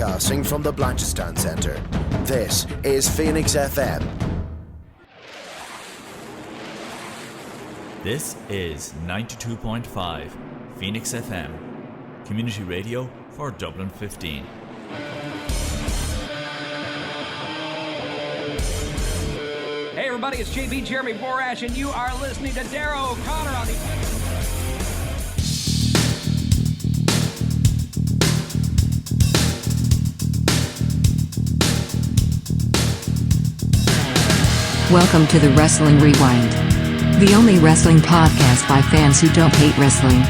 broadcasting from the Blanchardstown Centre. This is Phoenix FM. This is 92.5 Phoenix FM, community radio for Dublin 15. Hey everybody, it's JB Jeremy Borash, and you are listening to Darrow O'Connor on the... Welcome to the Wrestling Rewind, the only wrestling podcast by fans who don't hate wrestling.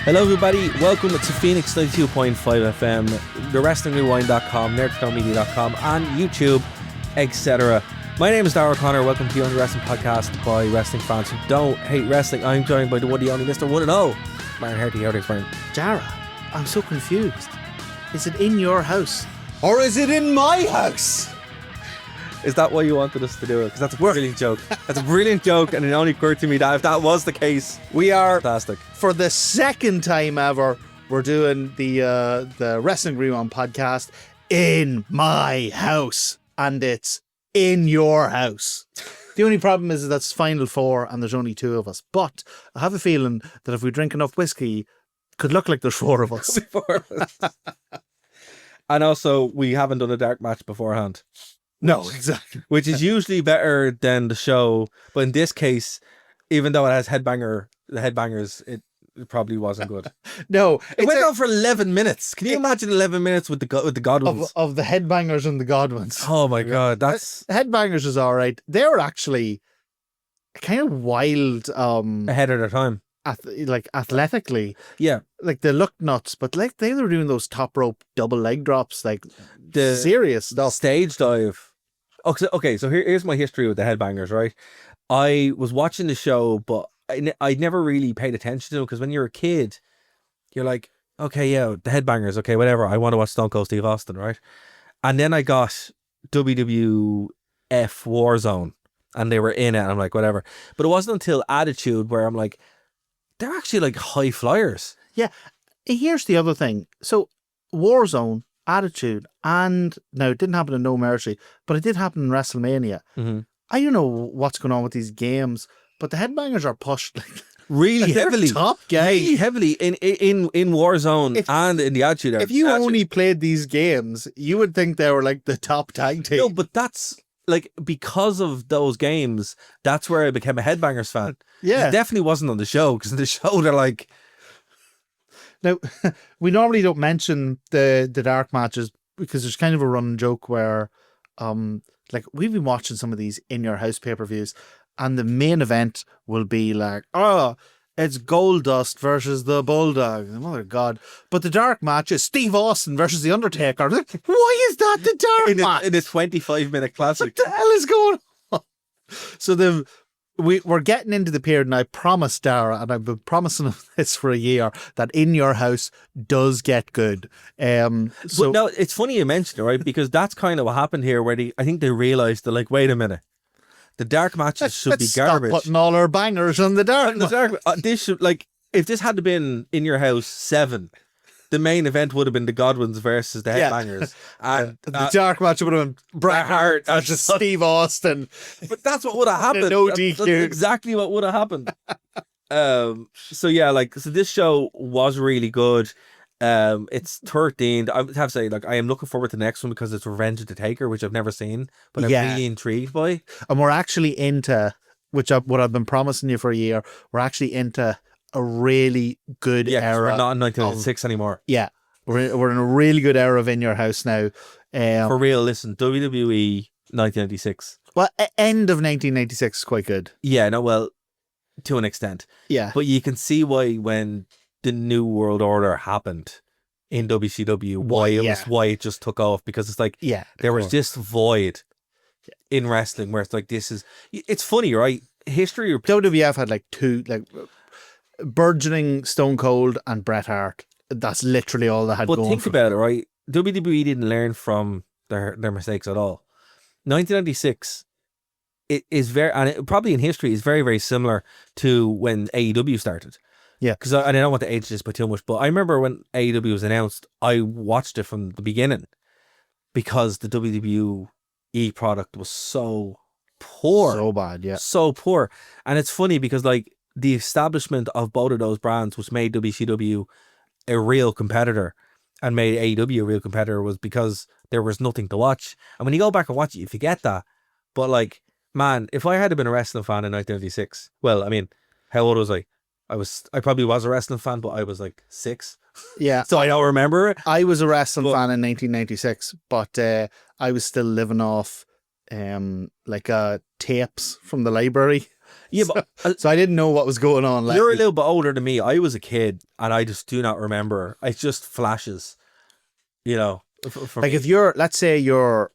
Hello everybody, welcome to Phoenix 92.5 FM, thewrestlingrewind.com, nerdstonemedia.com, and YouTube, etc. My name is Darragh O'Connor, welcome to the only wrestling podcast by wrestling fans who don't hate wrestling. I'm joined by the one, the only Mr. 1-0, Baron Herty. How are things, Baron? Darragh, I'm so confused. Is it in your house? Or is it in my house? Is that why you wanted us to do it? Because that's a brilliant joke. That's a brilliant joke, and it only occurred to me that if that was the case, We are, fantastic. for the second time ever, we're doing the Wrestling Rewind podcast in my house. And it's in your house. The only problem is that's Final Four and there's only two of us. But I have a feeling that if we drink enough whiskey, it could look like there's four of us. And also, we haven't done a dark match beforehand. No, exactly. Which is usually better than the show, but in this case, even though it has the headbangers, it probably wasn't good. No. It went on for 11 minutes. Can you imagine 11 minutes with the Godwinns? Of the Headbangers and the Godwinns. Oh my God, that's Headbangers is all right. They were actually kind of wild. ahead of their time. Athletically. Yeah. Like they looked nuts, but like they were doing those top rope double leg drops, like The serious stuff. Stage dive. Okay, so here's my history with the Headbangers, right? I was watching the show, but I never really paid attention to it because when you're a kid, you're like, okay, yeah, the Headbangers, okay, whatever. I want to watch Stone Cold Steve Austin, right? And then I got WWF Warzone, and they were in it, and I'm like, whatever. But it wasn't until Attitude where I'm like, they're actually like high flyers. Yeah. Here's the other thing. So Warzone, Attitude, and now it didn't happen in No Mercy, but it did happen in WrestleMania. Mm-hmm. I don't know what's going on with these games, but the Headbangers are pushed like Really they're heavily. top guy. Really heavily in Warzone and in the Attitude Era. If you only played these games, you would think they were like the top tag team. No, but that's like because of those games, that's where I became a Headbangers fan. Yeah. It definitely wasn't on the show, because in the show they're like... Now, we normally don't mention the dark matches because there's kind of a running joke where like we've been watching some of these in your house pay-per-views, and the main event will be like, oh, it's Goldust versus the Bulldog. Mother of God. But the dark match is Steve Austin versus The Undertaker. Like, why is that the dark match? In a 25-minute classic. What the hell is going on? So we're getting into the period, and I promised Darragh, and I've been promising him this for a year, that In Your House does get good. But no, it's funny you mentioned it, right? Because that's kind of what happened here, where I think they realised they're like, wait a minute, the dark matches should be garbage. Stop putting all our bangers on the dark match. This should, like, if this had been In Your House 7, the main event would have been the Godwinns versus the Headbangers. And the dark match would have been Bret Hart versus Steve Austin. But that's what would have happened. No That's DQ. exactly what would have happened. So this show was really good. It's 13th. I would have to say, like, I am looking forward to the next one because it's Revenge of the Taker, which I've never seen, but I'm really intrigued by. And we're actually into, what I've been promising you for a year, we're actually into a really good era. We're not in 1996 anymore. Yeah. We're in a really good era of In Your House now. For real, listen, WWE 1996. Well, end of 1996 is quite good. Yeah, no, well, to an extent. Yeah. But you can see why when the New World Order happened in WCW, why it just took off, because it's like there was this void in wrestling where it's like, it's funny, right? History. WWF had like two, like burgeoning Stone Cold and Bret Hart. That's literally all they had going. But think about it, right? WWE didn't learn from their mistakes at all. 1996, it is probably in history is very, very similar to when AEW started. Yeah. Because I don't want to age this by too much, but I remember when AEW was announced, I watched it from the beginning because the WWE product was so poor. So bad, yeah. So poor. And it's funny because, like, the establishment of both of those brands, which made WCW a real competitor and made AEW a real competitor, was because there was nothing to watch. And when you go back and watch it, you forget that. But, like, man, if I had been a wrestling fan in 1996, well, I mean, how old was I? I probably was a wrestling fan, but I was like 6. Yeah. So I don't remember it. I was a wrestling fan in 1996, but I was still living off tapes from the library. Yeah, so I didn't know what was going on. You're a little bit older than me. I was a kid and I just do not remember. It's just flashes, you know. Like, if you're, let's say you're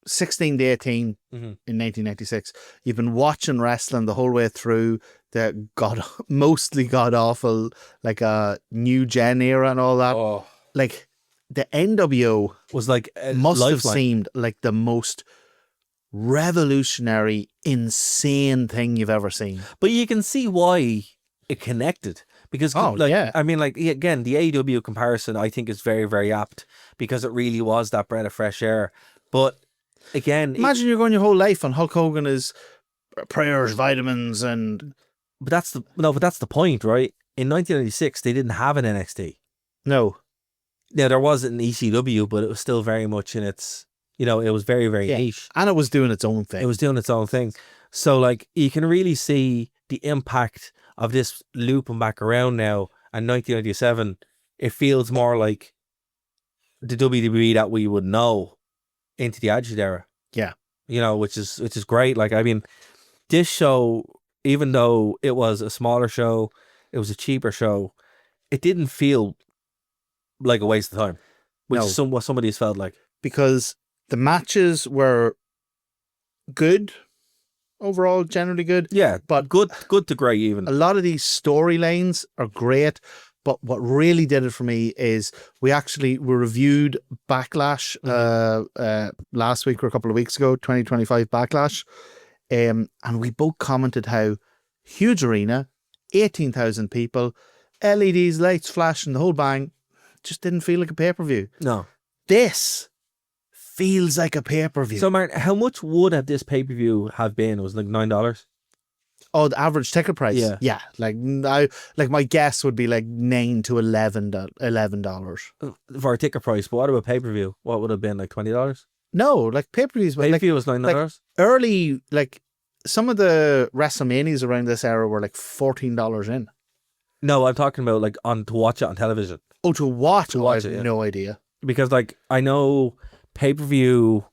16 to 18 in 1996, you've been watching wrestling the whole way through the mostly god awful, like a new gen era and all that. Oh. Like, the NWO was like must have seemed like the most revolutionary, insane thing you've ever seen. But you can see why it connected, because I mean, like, again, the AEW comparison I think is very, very apt because it really was that breath of fresh air. But again, imagine you're going your whole life on Hulk Hogan is prayers, vitamins, and but that's the point, right? In 1996 they didn't have an NXT. No. Yeah, there was an ECW, but it was still very much in its, you know, it was very, very niche. And it was doing its own thing. It was doing its own thing. So, like, you can really see the impact of this looping back around now. And 1997, it feels more like the WWE that we would know into the Attitude Era. Yeah. You know, which is great. Like, I mean, this show, even though it was a smaller show, it was a cheaper show, it didn't feel like a waste of time, which is what somebody's felt like. Because the matches were good overall, generally good. Yeah, but good to great even. A lot of these storylines are great, but what really did it for me is we reviewed Backlash last week or a couple of weeks ago, 2025 Backlash, and we both commented how huge arena, 18,000 people, LEDs, lights flashing, the whole bang, just didn't feel like a pay-per-view. No. This feels like a pay-per-view. So, Martin, how much would have this pay-per-view have been? It was like $9? Oh, the average ticket price? Yeah. Yeah. Like my guess would be like $9 to $11. For a ticket price. But what about pay-per-view? What would have been, like $20? No, like pay-per-views. Pay-per-view was $9? Like early, like some of the WrestleManias around this era were like $14 in. No, I'm talking about like to watch it on television. Oh, to watch? I have it, yeah. No idea. Because, like, I know pay-per-view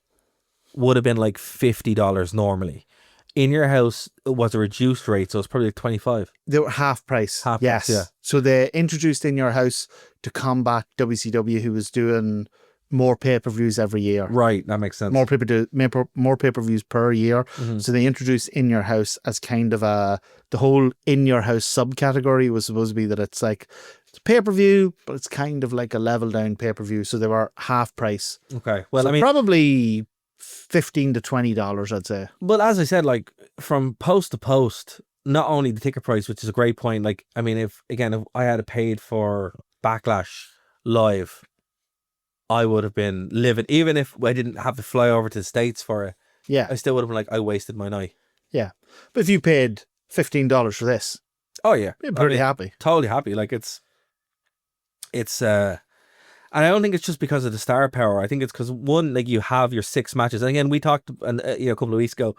would have been like $50 normally. In Your House was a reduced rate, so it's probably like $25. They were half price. Yes. Yeah. So they introduced In Your House to combat WCW, who was doing more pay-per-views every year. Right, that makes sense. More pay-per-views per year. Mm-hmm. So they introduced In Your House as kind of the whole In Your House subcategory was supposed to be that it's like, it's pay-per-view, but it's kind of like a level down pay-per-view. So they were half price. Okay. Well, so I mean, probably $15 to $20, I'd say. But as I said, like, from post to post, not only the ticket price, which is a great point. Like, I mean, if I had paid for Backlash live, I would have been living, even if I didn't have to fly over to the States for it. Yeah. I still would have been like, I wasted my night. Yeah. But if you paid $15 for this. Oh, yeah. You're pretty happy. Totally happy. Like, it's it's and I don't think it's just because of the star power. I think it's because one, like you have your 6 matches, and again we talked a couple of weeks ago,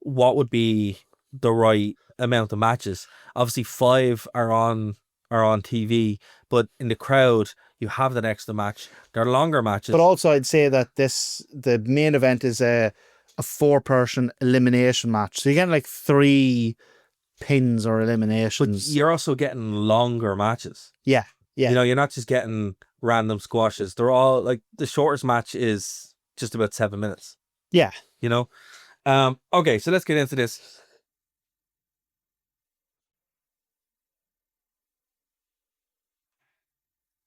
what would be the right amount of matches. Obviously 5 are on TV, but in the crowd you have that extra match. They're longer matches. But also I'd say that the main event is a 4-person elimination match. So you get like 3 pins or But eliminations. you're also getting longer matches. Yeah. You're not just getting random squashes. They're all like the shortest match is just about 7 minutes. Yeah. Okay, so let's get into this.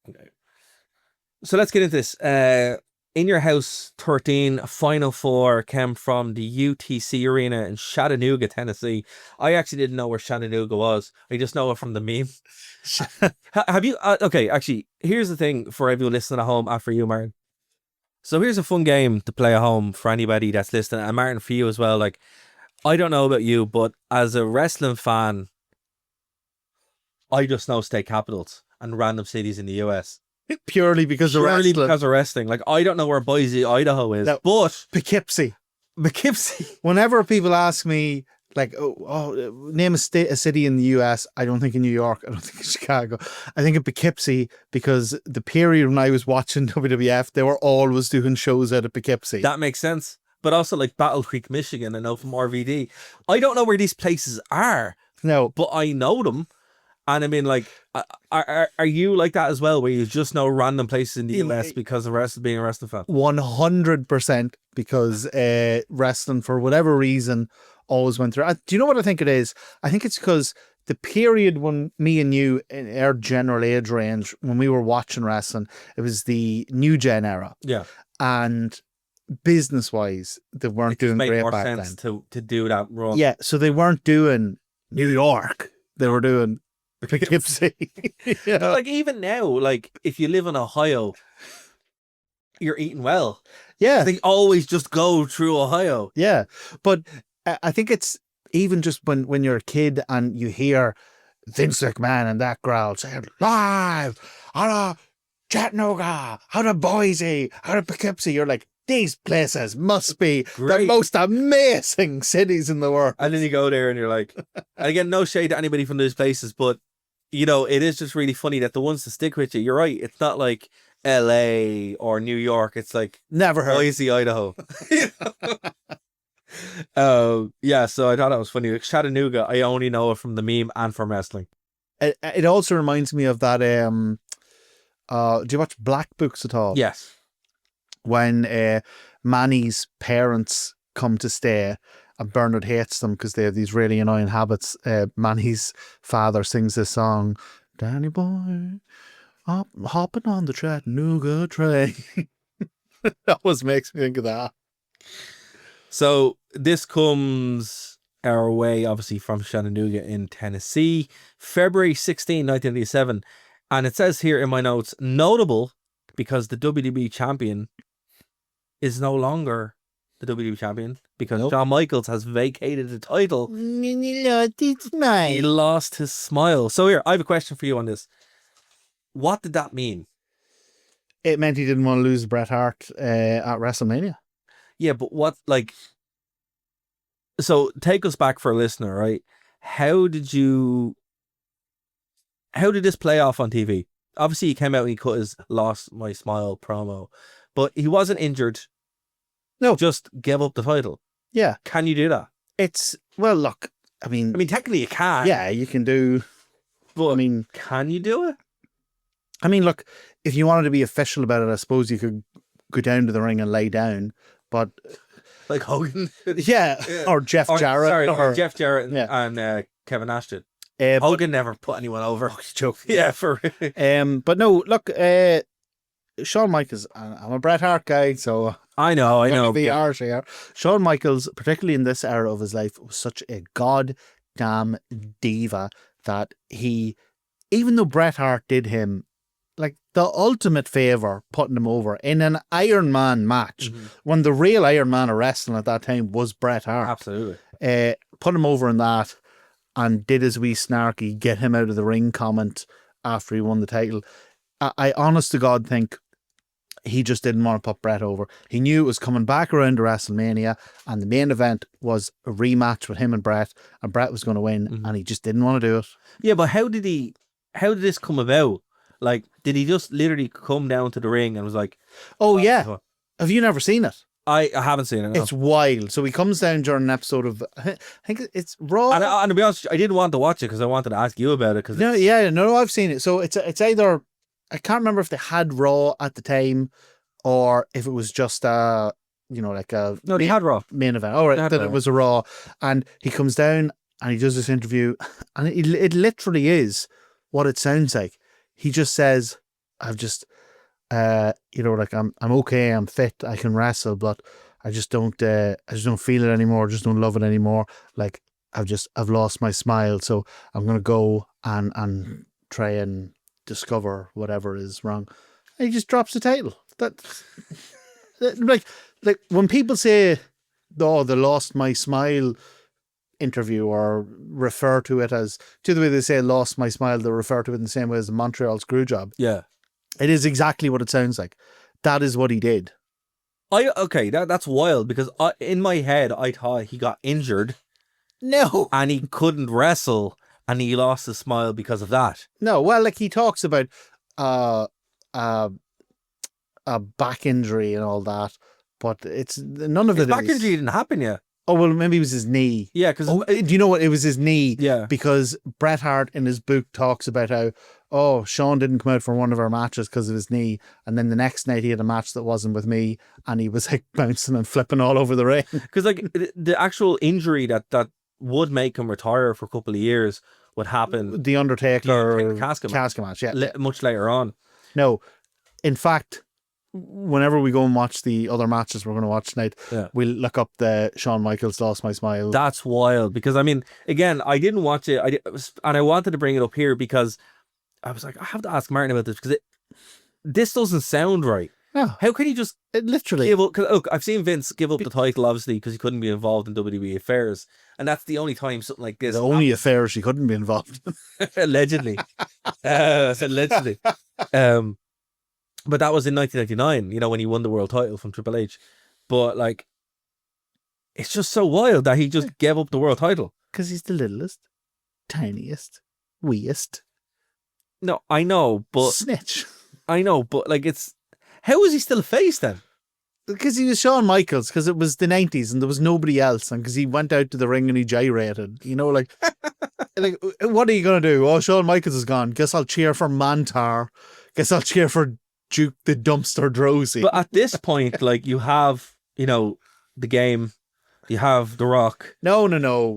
Okay. So let's get into this. In Your House 13, Final 4 came from the UTC Arena in Chattanooga, Tennessee. I actually didn't know where Chattanooga was. I just know it from the meme. Have you? Okay, actually, here's the thing for everyone listening at home after you, Martin. So here's a fun game to play at home for anybody that's listening, and Martin, for you as well. Like, I don't know about you, but as a wrestling fan, I just know state capitals and random cities in the US. Purely because of Purely wrestling. because of wrestling. Like, I don't know where Boise, Idaho is, No. but Poughkeepsie. Poughkeepsie. Whenever people ask me, like, name a city in the US, I don't think in New York, I don't think in Chicago. I think in Poughkeepsie, because the period when I was watching WWF, they were always doing shows out of Poughkeepsie. That makes sense. But also like Battle Creek, Michigan, I know from RVD. I don't know where these places are, No, but I know them. And I mean, like, are you like that as well, where you just know random places in the US because of being a wrestling fan? 100%, because wrestling, for whatever reason, always went through. Do you know what I think it is? I think it's because the period when me and you, in our general age range, when we were watching wrestling, it was the New Gen era. Yeah. And business-wise, they weren't doing Made great more back sense then. to do that run. Yeah, so they weren't doing New York. They were doing Poughkeepsie. Yeah. Like, even now, like, if you live in Ohio, you're eating well. Yeah. They always just go through Ohio. Yeah. But I think it's even just when you're a kid and you hear Vince McMahon and that crowd saying, live out of Chattanooga, out of Boise, out of Poughkeepsie, you're like, these places must be the Great. most amazing cities in the world. And then you go there and you're like, and again, no shade to anybody from those places, but it is just really funny that the ones that stick with you, you're right. It's not like LA or New York. It's like Never heard. Boise, Idaho. Yeah, so I thought that was funny. Like Chattanooga, I only know it from the meme and from wrestling. It also reminds me of that. Do you watch Black Books at all? Yes. When Manny's parents come to stay and Bernard hates them because they have these really annoying habits. Manny's father sings this song, Danny boy, hopping on the Chattanooga train. That always makes me think of that. So this comes our way, obviously, from Chattanooga in Tennessee, February 16, 1987. And it says here in my notes, notable because the WWE champion is no longer the WWE champion because Shawn Michaels has vacated the title. He lost his smile. So here, I have a question for you on this. What did that mean? It meant he didn't want to lose Bret Hart at WrestleMania. Yeah, but what, like, so take us back for a listener, right? How did this play off on TV? Obviously, he came out and he cut his Lost My Smile promo, but he wasn't injured. No. Just gave up the title. Yeah. Can you do that? Well, look, I mean, technically you can. yeah, you can do, But I mean, can you do it? I mean, look, if you wanted to be official about it, I suppose you could go down to the ring and lay down, but Like Hogan? yeah, or Jeff Jarrett. or Jeff Jarrett and, Yeah. and Kevin Nash did. but- Hogan never put anyone over. joke. Yeah, for But no, look, Shawn Michaels, I'm a Bret Hart guy, so I know. be harsh here. Shawn Michaels, particularly in this era of his life, was such a goddamn diva that he, even though Bret Hart did him like the ultimate favor, putting him over in an Iron Man match, when the real Iron Man of wrestling at that time was Bret Hart. Absolutely. Put him over in that and did his wee snarky get him out of the ring comment after he won the title. I honest to God think he just didn't want to put Bret over. He knew it was coming back around to WrestleMania, and the main event was a rematch with him and Bret was going to win, and he just didn't want to do it. Yeah, but how did this come about? Like, did he just literally come down to the ring and was like, oh yeah, have you never seen it? I haven't seen it. No. It's wild. So he comes down during an episode of, I think it's Raw. And to be honest, I didn't want to watch it because I wanted to ask you about it. No, I've seen it. So it's either, I can't remember if they had Raw at the time or if it was just no, they had Raw main event. Oh, right, it was a Raw, and he comes down and he does this interview, and it literally is what it sounds like. He just says, "I've just." I'm okay, I'm fit, I can wrestle, but I just don't feel it anymore, just don't love it anymore. Like I've lost my smile, so I'm gonna go and try and discover whatever is wrong. And he just drops the title. That's like when people say, "Oh, the lost my smile" interview, or refer to it as, to the way they say "lost my smile," they refer to it in the same way as the Montreal Screwjob. Yeah. It is exactly what it sounds like. That is what he did. That's wild, because in my head I thought he got injured. No. And he couldn't wrestle and he lost his smile because of that. No, well, like he talks about a back injury and all that, but it's none of his it. Back injury didn't happen yet. Oh, well, maybe it was his knee. Yeah, because... do you know what? It was his knee. Yeah. Because Bret Hart in his book talks about how, Shawn didn't come out for one of our matches because of his knee. And then the next night he had a match that wasn't with me, and he was like bouncing and flipping all over the ring. Because like the actual injury that would make him retire for a couple of years would happen. The Undertaker casket match, yeah. Much later on. No, in fact... Whenever we go and watch the other matches we're going to watch tonight, we'll look up the Shawn Michaels Lost My Smile. That's wild, because I mean, again, I didn't watch it, and I wanted to bring it up here because I was like, I have to ask Martin about this, because this doesn't sound right. No. How can he just literally give up? Cause, look, I've seen Vince give up the title, obviously, because he couldn't be involved in WWE affairs, and that's the only time something like this. The only affairs he couldn't be involved in. Allegedly. Allegedly. But that was in 1999, when he won the world title from Triple H. But, like, it's just so wild that he just gave up the world title. Because he's the littlest, tiniest, weest. No, I know, but... Snitch. I know, but, like, it's... How is he still a face, then? Because he was Shawn Michaels, because it was the 90s and there was nobody else, and because he went out to the ring and he gyrated. Like, what are you going to do? Oh, Shawn Michaels is gone. Guess I'll cheer for Mantar. Guess I'll cheer for Duke the Dumpster Drozy. But at this point, like, you have, the game, you have The Rock. No.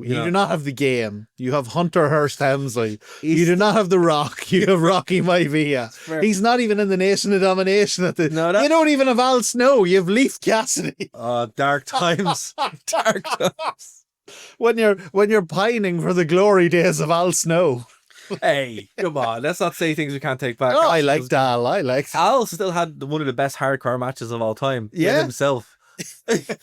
You do not have the game. You have Hunter Hearst Helmsley. You do not have The Rock. You have Rocky Maivia. He's not even in the Nation of Domination at the. You don't even have Al Snow. You have Leif Cassidy. Dark times. Dark times. When you're pining for the glory days of Al Snow. Hey, come on. Let's not say things we can't take back. Oh, I liked Al. Al still had one of the best hardcore matches of all time. Yeah. Himself. That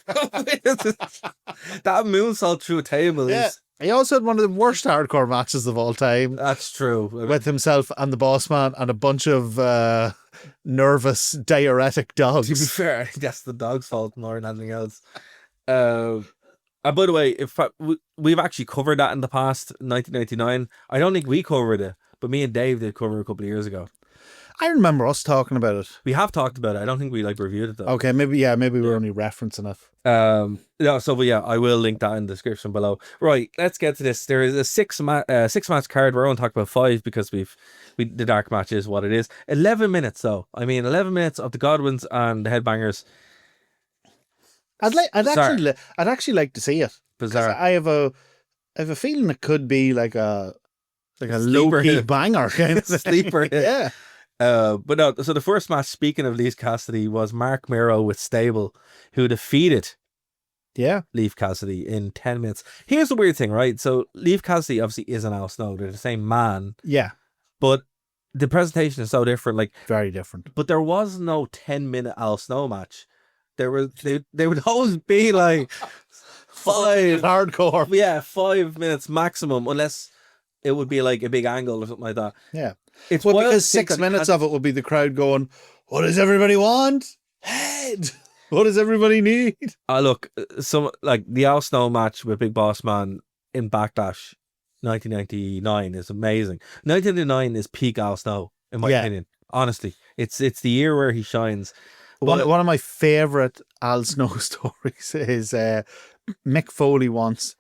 moonsault through a table is... He also had one of the worst hardcore matches of all time. That's true. With himself and the boss man and a bunch of nervous diuretic dogs. To be fair, I think that's the dog's fault more than anything else. By the way, we've actually covered that in the past, 1999. I don't think we covered it, but me and Dave did cover it a couple of years ago. I remember us talking about it. We have talked about it. I don't think we reviewed it though. Okay, maybe we're only referencing it. I will link that in the description below. Right, let's get to this. There is a six match card. We're only talking about 5 because the dark match is what it is. 11 minutes though. 11 minutes of the Godwinns and the Headbangers. I'd actually like to see it. Bizarre. I have a feeling it could be like a low-key banger kind of sleeper. Yeah. But no. So the first match, speaking of Leif Cassidy, was Marc Mero with Stable, who defeated Leif Cassidy in 10 minutes. Here's the weird thing, right? So Leif Cassidy obviously isn't Al Snow. They're the same man. Yeah. But the presentation is so different. Like, very different. But there was no 10-minute Al Snow match. They would always be like 5 hardcore. Yeah, 5 minutes maximum, unless it would be like a big angle or something like that. Yeah. It's Well, wild because to think 6 that minutes of it would be the crowd going, "What does everybody want? Head. What does everybody need?" look, some like the Al Snow match with Big Boss Man in Backlash 1999 is amazing. 1999 is peak Al Snow, in my opinion. Honestly, it's the year where he shines. One of my favorite Al Snow stories is Mick Foley once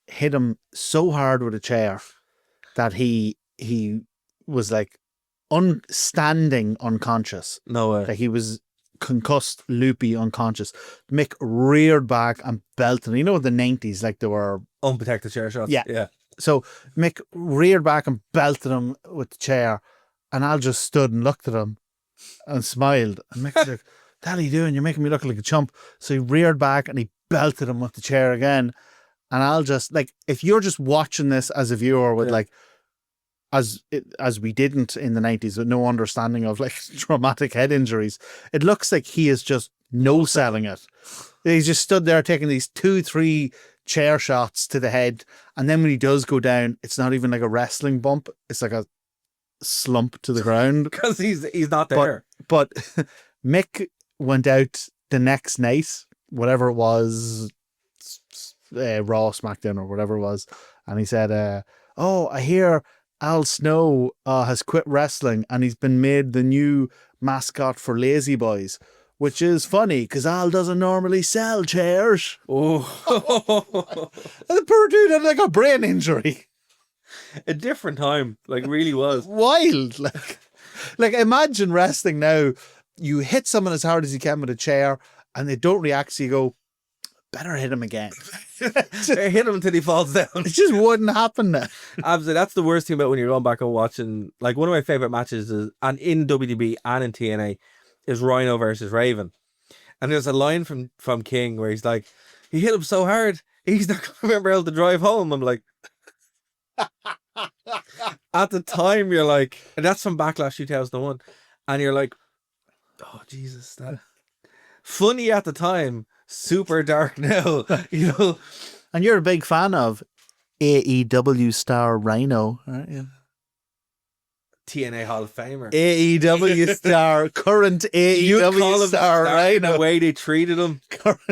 hit him so hard with a chair that he was like standing unconscious. No way. Like he was concussed, loopy, unconscious. Mick reared back and belted. You know, the 90s, like they were Unprotected chair shots. Yeah. So Mick reared back and belted him with the chair, and Al just stood and looked at him and smiled. And Mick was like, "What the hell are you doing? You're making me look like a chump." So he reared back and he belted him with the chair again. And I'll just like, if you're just watching this as a viewer with like, as we didn't in the 90s with no understanding of like traumatic head injuries, it looks like he is just no selling it. He's just stood there taking these 2-3 chair shots to the head, and then when he does go down, it's not even like a wrestling bump, it's like a slump to the ground Because he's not there. but Mick went out the next night, whatever it was, Raw, SmackDown, or whatever it was, and he said, "Oh, I hear Al Snow has quit wrestling and he's been made the new mascot for Lazy Boys, which is funny because Al doesn't normally sell chairs." Oh, And the poor dude had like a brain injury. a different time, like really was. Wild. Like imagine wrestling now. You hit someone as hard as you can with a chair and they don't react, so you go, "Better hit him again." Hit him until he falls down. It just wouldn't happen now. Absolutely, that's the worst thing about when you're going back and watching. Like one of my favorite matches is, and in WWE and in TNA, is Rhino versus Raven, and there's a line from King where he's like, "He hit him so hard, he's not gonna remember how to drive home." I'm like, at the time you're like, and that's from Backlash 2001, and you're like, "Oh Jesus, that funny at the time, super dark now," you know. And you're a big fan of AEW star Rhino, aren't you? TNA Hall of Famer. AEW star, current You'd call AEW him star Rhino. the way they treated him.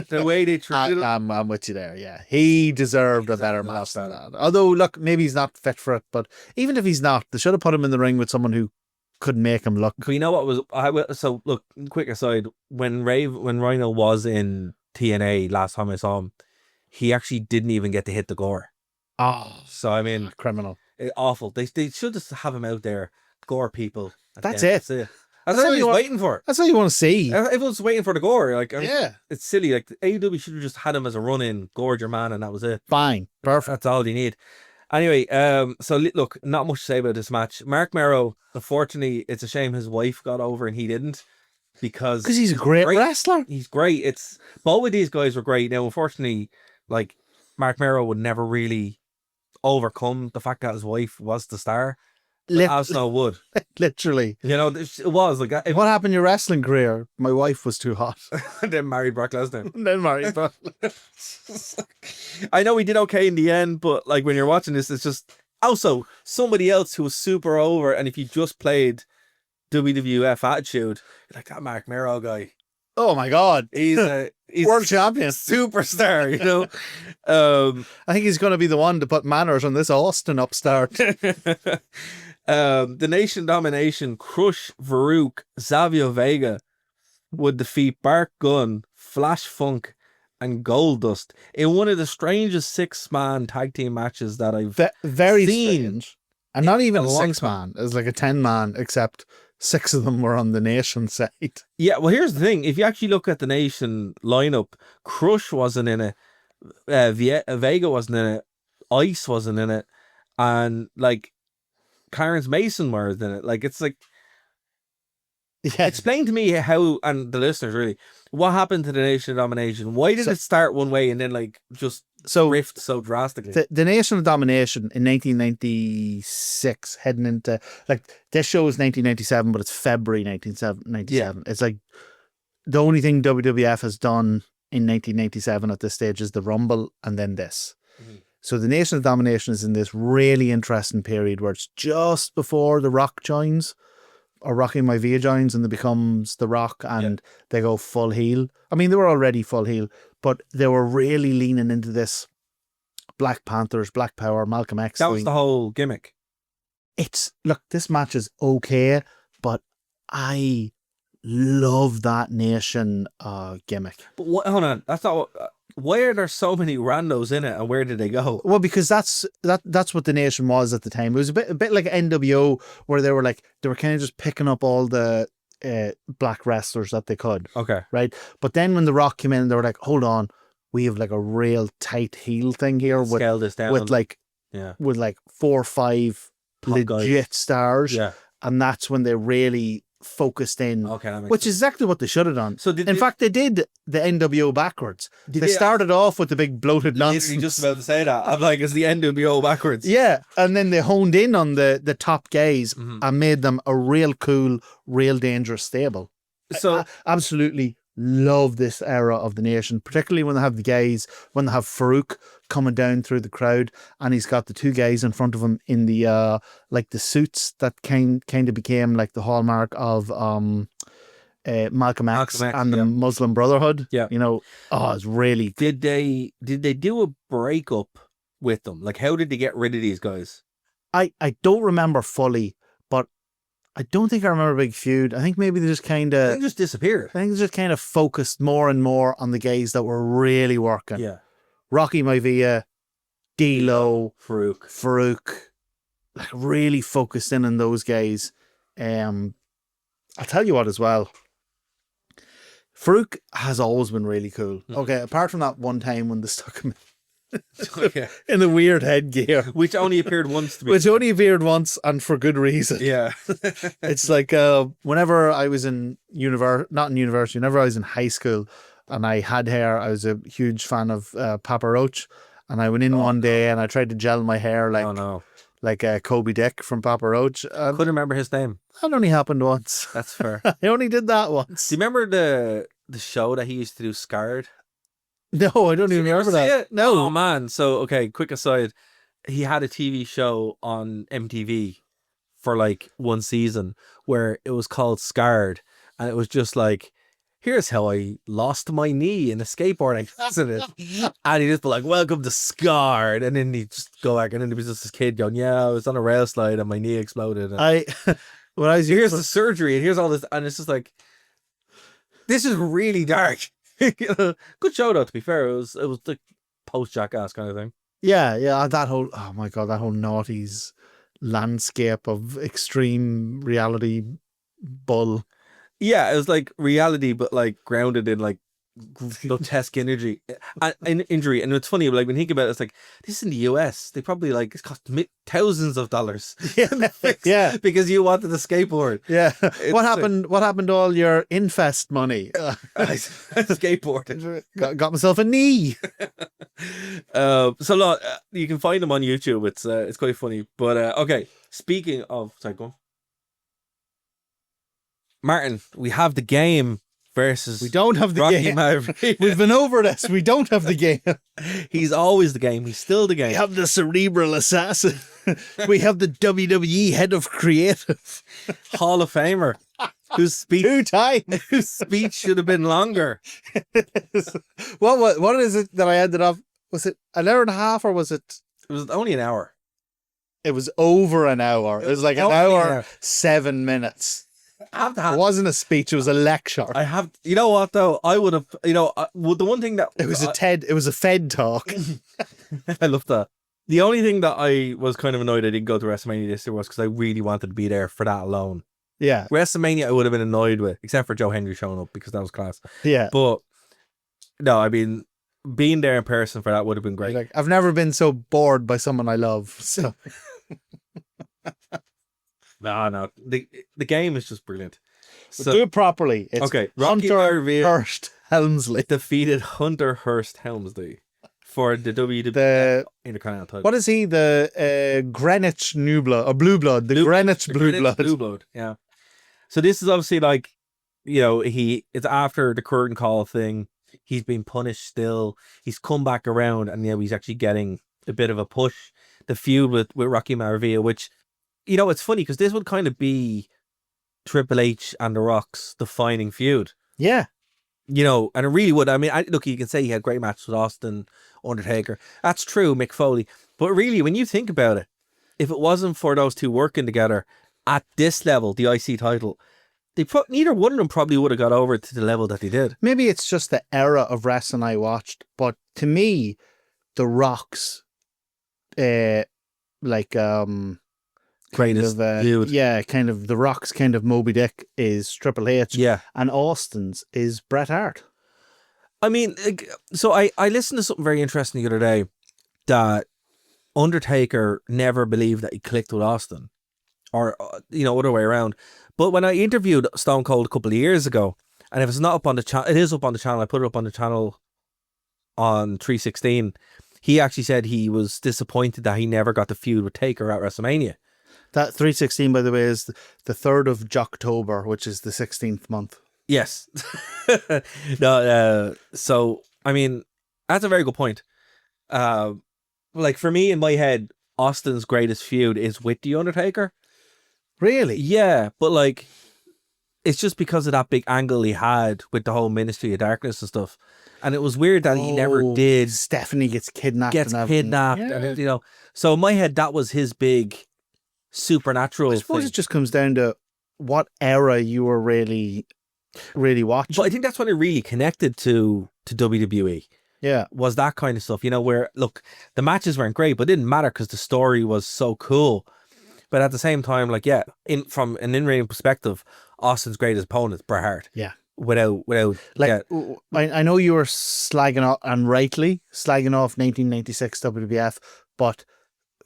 The way they treated him. I'm with you there, yeah. He deserved a better match than that. Although, look, maybe he's not fit for it, but even if he's not, they should have put him in the ring with someone who could make him look. But you know what was so look, quick aside, when Rhino was in TNA last time I saw him, he actually didn't even get to hit the gore. Oh, So I mean, criminal. awful. They should just have him out there, gore people. That's Yeah, it. That's it. That's what he's waiting for. That's what you want to see. Everyone's waiting for the gore. Like, I mean, Yeah. it's silly. Like AEW should have just had him as a run-in, gored your man, and that was it. Fine. Perfect. That's all you need. Anyway, look, not much to say about this match. Marc Mero, unfortunately, it's a shame his wife got over and he didn't, because He's a great wrestler. He's great. It's both of these guys were great. Now, unfortunately, like Marc Mero would never really overcome the fact that his wife was the star. Al Snow would. Literally. You know, it was like What happened in your wrestling career? My wife was too hot. then married Brock Lesnar. Then married Brock. I know he did okay in the end, but like when you're watching this, it's just also somebody else who was super over. And if you just played WWF Attitude, you're like, that Marc Mero guy, Oh my God. he's World champion. superstar, you know. I think he's going to be the one to put manners on this Austin upstart. The Nation Domination, Crush, Farouk, Xavier Vega would defeat Bart Gunn, Flash Funk, and Goldust in one of the strangest 6-man tag team matches that I've Very seen. strange. And not even a a long 6-man. It was like a 10-man, except 6 of them were on the Nation side. Yeah, well, here's the thing. If you actually look at the Nation lineup, Crush wasn't in it, Vega wasn't in it, Ice wasn't in it, and like Clarence Mason was in it. Like, it's like, Yeah. explain to me how, and the listeners really, what happened to the Nation of Domination? Why did it start one way and then like just rift so drastically? The Nation of Domination in 1996, heading into, like, this show is 1997, but it's February 1997. It's like the only thing WWF has done in 1997 at this stage is the Rumble and then this. So the Nation of Domination is in this really interesting period where it's just before The Rock joins, or Rocky Maivia joins, and it becomes The Rock, and they go full heel. I mean, they were already full heel, but they were really leaning into this Black Panthers, Black Power, Malcolm X That thing. was the whole gimmick. Look, this match is okay, but I love that Nation gimmick. But hold on, that's not what, why are there so many randos in it, and where did they go? Well, because that's what the Nation was at the time. It was a bit like NWO, where they were kind of just picking up all the black wrestlers that they could. Okay. Right. But then when The Rock came in, they were like, hold on, we have like a real tight heel thing here Scale this down. with like 4 or 5 Top legit guys. stars. Yeah. And that's when they really focused in. Okay, that makes which sense. is exactly what they should have done. So in fact, they did the NWO backwards. They they- started off with the big bloated Literally nonsense. just about to say that. I'm like, it's the NWO backwards. Yeah, and then they honed in on the top guys and made them a real cool, real dangerous stable. So I absolutely love this era of the Nation, particularly when they have the guys, when they have Farouk coming down through the crowd, and he's got the 2 guys in front of him in the like the suits that kind of became like the hallmark of Malcolm X and the Muslim Brotherhood. Yeah. You know, it's really... Did they do a breakup with them? Like, how did they get rid of these guys? I don't remember fully, but I don't think I remember a big feud. I think maybe they just kind They of... just disappeared. I think they just kind of focused more and more on the guys that were really working. Yeah. Rocky Maivia, D-Lo, Farouk, like really focused in on those guys. I'll tell you what as well. Farouk has always been really cool. Okay, apart from that one time when they stuck him Okay. in the weird headgear. Which only appeared once to be. Which only appeared once and for good reason. Yeah. It's like whenever I was in not in university, whenever I was in high school and I had hair, I was a huge fan of Papa Roach. And I went in one day and I tried to gel my hair like Kobe Dick from Papa Roach. Couldn't remember his name. That only happened once. That's fair. I only did that once. Do you remember the show that he used to do, Scarred? No, I don't even remember that. No. Oh man. So okay, quick aside. He had a TV show on MTV for like one season where it was called Scarred, and it was just like, here's how I lost my knee in a skateboarding accident. And he'd just be like, welcome to Scarred. And then he'd just go back, and then there was just this kid going, yeah, I was on a rail slide and my knee exploded. And when I was here's the surgery and here's all this. And it's just like, this is really dark. Good show though, to be fair. It was the post-Jackass kind of thing. Yeah, that whole, oh my God, that whole noughties landscape of extreme reality bull. Yeah, it was like reality, but like grounded in like grotesque energy and injury. And it's funny, like when you think about it, it's like, this is in the US. They probably like, it's cost thousands of dollars. Yeah, because you wanted a skateboard. Yeah. What happened to all your Infest money? I skateboarded. Got myself a knee. So look, you can find them on YouTube. It's quite funny. But okay, speaking of, sorry, go on. Martin, we have the game versus we don't have the Rocky game. Maivia. We've been over this. We don't have the game. He's always the game. He's still the game. We have the cerebral assassin. We have the WWE head of creative, Hall of Famer, whose speech 2 times. Whose speech should have been longer. What is it that I ended up? Was it an hour and a half, or was it? It was only an hour. It was over an hour. It was like an hour, 7 minutes. It wasn't a speech, it was a lecture. You know what though? I would have, the one thing that... It was it was a Fed talk. I love that. The only thing that I was kind of annoyed I didn't go to WrestleMania this year was because I really wanted to be there for that alone. Yeah. WrestleMania I would have been annoyed with, except for Joe Henry showing up because that was class. Yeah. But, no, I mean, being there in person for that would have been great. Like, I've never been so bored by someone I love, so... No. The game is just brilliant. So, do it properly. It's okay. Hunter Hurst Helmsley defeated Hunter Hurst Helmsley for the WWE Intercontinental title. What is he? The Greenwich New Blood or Blue Blood? The Greenwich Blue Blood. Blue Blood. Yeah. So this is obviously like, it's after the curtain call thing. He's been punished still. He's come back around, and he's actually getting a bit of a push, the feud with Rocky Maivia, which, it's funny because this would kind of be Triple H and The Rock's defining feud. Yeah. And it really would. I mean, look, you can say he had great matches with Austin, Undertaker. That's true, Mick Foley. But really, when you think about it, if it wasn't for those two working together at this level, the IC title, neither one of them probably would have got over to the level that they did. Maybe it's just the era of wrestling I watched, but to me, The Rock's, Greatest feud. Yeah, kind of The Rock's kind of Moby Dick is Triple H. Yeah. And Austin's is Bret Hart. I mean, so I listened to something very interesting the other day, that Undertaker never believed that he clicked with Austin, or, other way around. But when I interviewed Stone Cold a couple of years ago, and if it's not up on the channel, it is up on the channel. I put it up on the channel on 316. He actually said he was disappointed that he never got the feud with Taker at WrestleMania. That 316, by the way, is the 3rd of Jocktober, which is the 16th month. Yes. No. So, I mean, that's a very good point. Like, for me, in my head, Austin's greatest feud is with The Undertaker. Really? Yeah, but like, it's just because of that big angle he had with the whole Ministry of Darkness and stuff. And it was weird that he never did. Stephanie gets kidnapped. And so in my head, that was his big supernatural I suppose thing. it just comes down to what era you were really watching. But I think that's when it really connected to WWE. Yeah. Was that kind of stuff, where, look, the matches weren't great, but it didn't matter because the story was so cool. But at the same time, like, yeah, from an in-ring perspective, Austin's greatest opponent is Bret Hart. Yeah. Without like, I know you were slagging off, and rightly slagging off 1996 WWF, but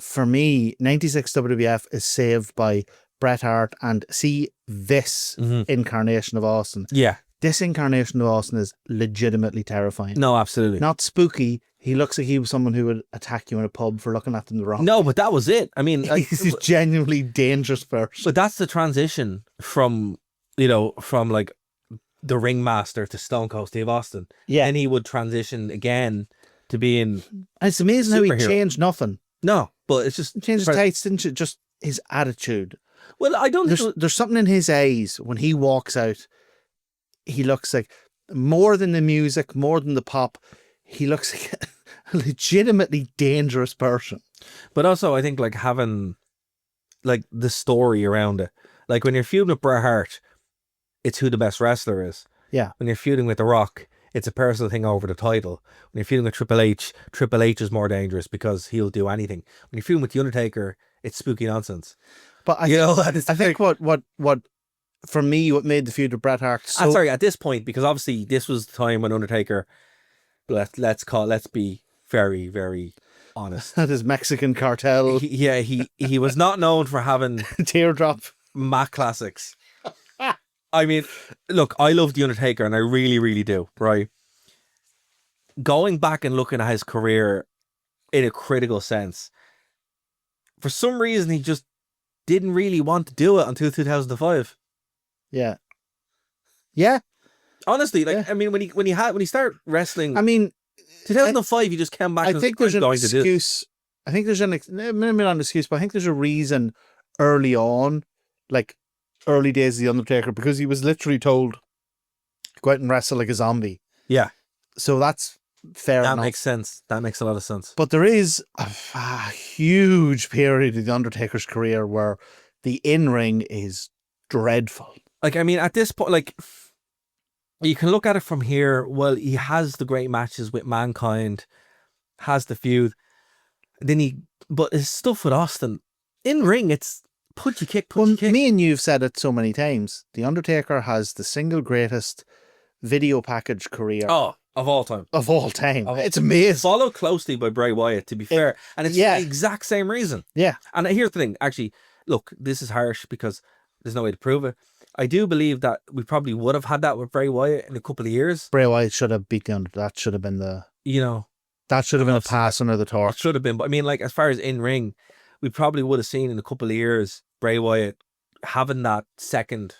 for me, 96 WWF is saved by Bret Hart and see this incarnation of Austin. Yeah. This incarnation of Austin is legitimately terrifying. No, absolutely. Not spooky. He looks like he was someone who would attack you in a pub for looking at them the wrong. No, but that was it. I mean, he's a genuinely dangerous person. But that's the transition from like the ringmaster to Stone Cold Steve Austin. Yeah. And he would transition again to being. And it's amazing how he changed nothing. No, but it's just. He changed his tights, didn't you? Just his attitude. Well, I don't there's something in his eyes when he walks out. He looks like, more than the music, more than the pop, he looks like a legitimately dangerous person. But also, I think, like, having, like, the story around it. Like, when you're feuding with Bret Hart, it's who the best wrestler is. Yeah. When you're feuding with The Rock, it's a personal thing over the title. When you're feuding with Triple H is more dangerous because he'll do anything. When you're feuding with The Undertaker, it's spooky nonsense. But I think what for me, what made the feud with Bret Hart so... at this point, because obviously this was the time when Undertaker, let's be very, very honest. That is Mexican cartel. He was not known for having teardrop Mac classics. I mean, look, I love The Undertaker, and I really, really do, right? Going back and looking at his career in a critical sense, for some reason, he just didn't really want to do it until 2005. Yeah. Yeah. Honestly, like, yeah. I mean, when he started wrestling, I mean, 2005, he just came back. I think there's an excuse. I think there's maybe not an excuse, but I think there's a reason early on, like early days of The Undertaker, because he was literally told, go out and wrestle like a zombie. Yeah. So that's fair enough. That makes sense. That makes a lot of sense. But there is a huge period of The Undertaker's career where the in-ring is dreadful. Like, I mean, at this point, like, you can look at it from here. Well, he has the great matches with Mankind, has the feud. But his stuff with Austin, in ring, it's punch you kick. Me and you've said it so many times. The Undertaker has the single greatest video package career. Oh, of all time. It's amazing. Followed closely by Bray Wyatt, to be fair. And it's the exact same reason. Yeah. And here's the thing, actually, look, this is harsh because there's no way to prove it. I do believe that we probably would have had that with Bray Wyatt in a couple of years. Bray Wyatt should have beat the Undertaker. That should have been that should have been a pass under the torch. It should have been. But I mean, like, as far as in ring, we probably would have seen in a couple of years Bray Wyatt having that second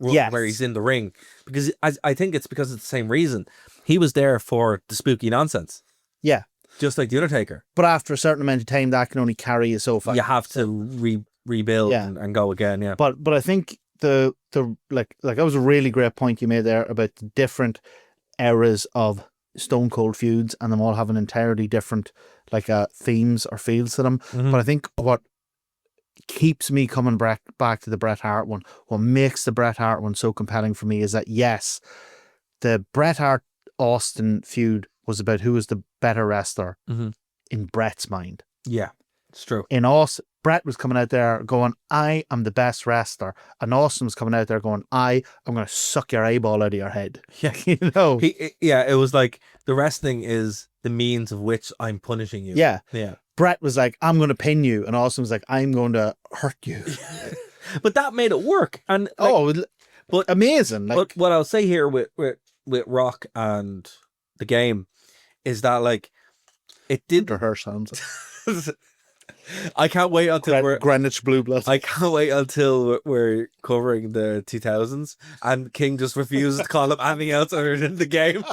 run where he's in the ring. Because I think it's because of the same reason. He was there for the spooky nonsense. Yeah. Just like the Undertaker. But after a certain amount of time, that can only carry you so far. You have to rebuild and go again, yeah. But I think the like that was a really great point you made there about the different eras of Stone Cold feuds and them all having entirely different themes or feels to them. Mm-hmm. But I think what keeps me coming back to the Bret Hart one, what makes the Bret Hart one so compelling for me is that, yes, the Bret Hart Austin feud was about who was the better wrestler in Bret's mind. Yeah, it's true. In Austin, Bret was coming out there going, I am the best wrestler. And Austin was coming out there going, I'm going to suck your eyeball out of your head. Yeah. You know? It was like the wrestling is the means of which I'm punishing you. Yeah. Yeah. Bret was like, I'm going to pin you. And Austin was like, I'm going to hurt you. But that made it work. And but amazing. But what I'll say here with Rock and the game is that it did rehearse sounds. I can't wait until we're Greenwich Blue Blood. I can't wait until we're covering the 2000s and King just refuses to call him anything else other than the game,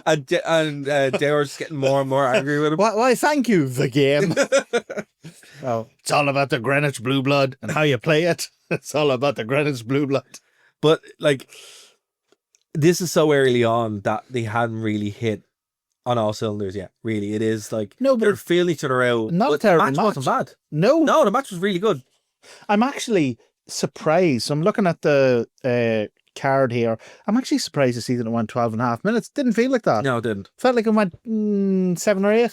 and JR's just getting more and more angry with him. Why? Thank you, the game. Oh, it's all about the Greenwich Blue Blood and how you play it. It's all about the Greenwich Blue Blood. But this is so early on that they hadn't really hit on all cylinders yet. Really, it is they're feeling each other out. Not a terrible match. Wasn't bad. No, the match was really good. I'm actually surprised. I'm looking at the card here. I'm actually surprised to see that it went 12 and a half minutes. Didn't feel like that. No, it didn't. Felt like it went 7 or 8.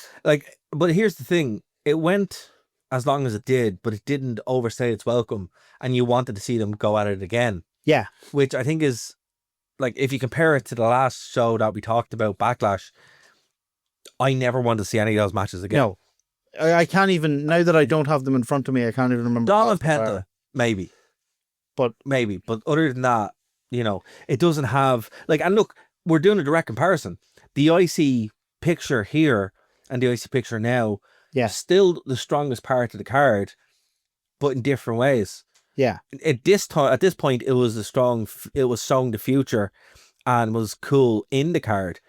But here's the thing: it went as long as it did, but it didn't overstay its welcome, and you wanted to see them go at it again. Yeah, which I think is if you compare it to the last show that we talked about, Backlash, I never want to see any of those matches again. No, I can't even, now that I don't have them in front of me, I can't even remember. Dom and Penta, maybe. But other than that, it doesn't have, and look, we're doing a direct comparison. The IC picture here and the IC picture now, still the strongest part of the card, but in different ways. Yeah. At this point, it was showing the future and was cool in the card.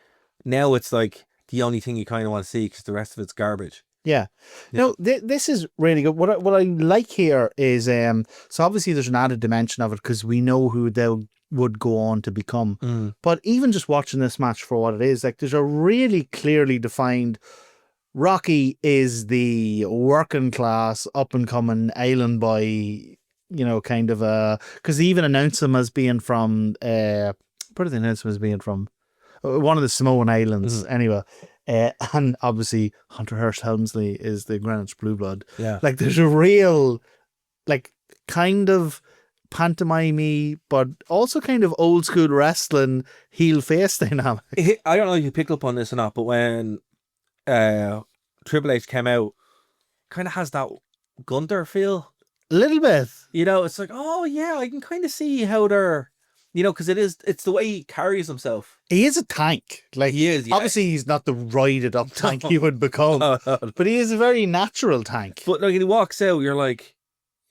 Now it's the only thing you kind of want to see because the rest of it's garbage. Yeah. No, this is really good. What I like here is, so obviously there's an added dimension of it because we know who they would go on to become. But even just watching this match for what it is, there's a really clearly defined, Rocky is the working class, up and coming island boy, kind of because they even announced him as being from, where did they announce him as being from? One of the Samoan Islands, anyway. And obviously Hunter Hearst Helmsley is the Greenwich Blue Blood. Yeah. There's a real, kind of pantomime, but also kind of old school wrestling heel face dynamic. I don't know if you picked up on this or not, but when Triple H came out, kind of has that Gunther feel. A little bit. It's oh yeah, I can kind of see how they're, because it's the way he carries himself. He is a tank. He is, yeah. Obviously he's not the roided up tank he would become, but he is a very natural tank. But when he walks out, you're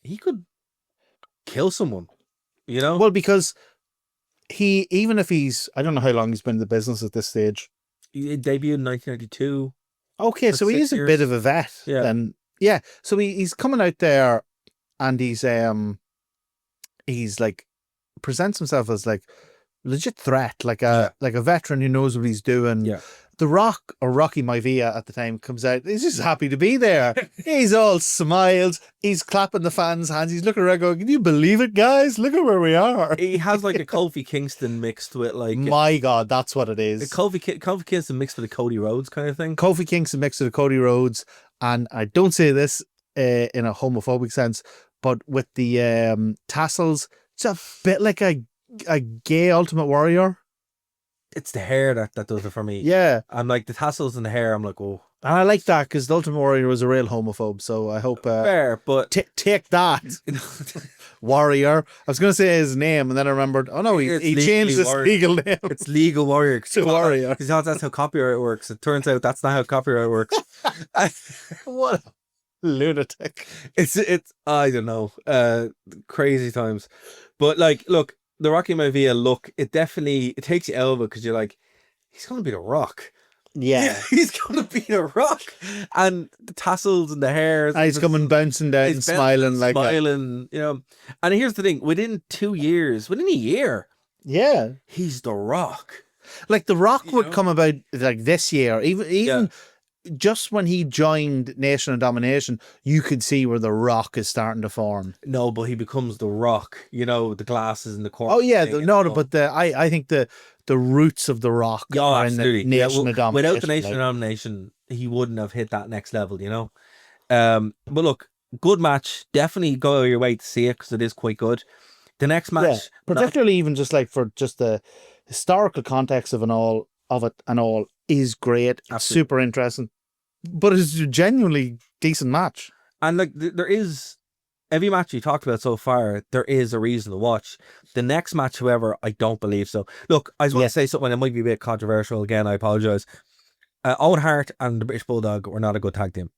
he could kill someone, Well, because even if I don't know how long he's been in the business at this stage. He debuted in 1992. Okay, so he is a bit of a vet. Yeah. Then. Yeah, so he's coming out there and he's presents himself as legit threat, like a veteran who knows what he's doing. Yeah. The Rock, or Rocky Maivia at the time, comes out. He's just happy to be there. He's all smiles. He's clapping the fans' hands. He's looking around going, can you believe it, guys? Look at where we are. He has a Kofi Kingston mixed with My God, that's what it is. Kofi Kingston mixed with a Cody Rhodes kind of thing. Kofi Kingston mixed with a Cody Rhodes. And I don't say this in a homophobic sense, but with the tassels, it's a bit like a gay Ultimate Warrior. It's the hair that does it for me. Yeah. I'm the tassels and the hair, I'm oh. And I like that because the Ultimate Warrior was a real homophobe, so I hope... fair, but... Take that, Warrior. I was going to say his name, and then I remembered, oh no, he changed his legal name. It's Legal Warrior. To Warrior. Because that's how copyright works. It turns out that's not how copyright works. What a lunatic. It's I don't know, crazy times. But look, the Rocky Maivia look, it takes you out of it because you're he's going to be the Rock. Yeah. He's going to be The Rock. And the tassels and the hair. And he's coming bouncing down and smiling like that. Smiling, you know. And here's the thing. Within a year, Yeah. he's The Rock. Like The Rock would come about like this year, even just when he joined Nation of Domination, you could see where The Rock is starting to form. No, but he becomes The Rock. You know, the glasses and the corner. Oh yeah, I think the roots of The Rock are absolutely. in the Nation of Domination. Without the Nation of Domination, he wouldn't have hit that next level, you know. But look, good match. Definitely go out of your way to see it because it is quite good. The next match, particularly even just like for just the historical context of it is great. Absolutely. Super interesting, but it's a genuinely decent match. And like there is every match you talked about so far, there is a reason to watch. The next match, however, I don't believe so. Look, I just want to say something that might be a bit controversial. Again, I apologize. Owen Hart and the British Bulldog were not a good tag team.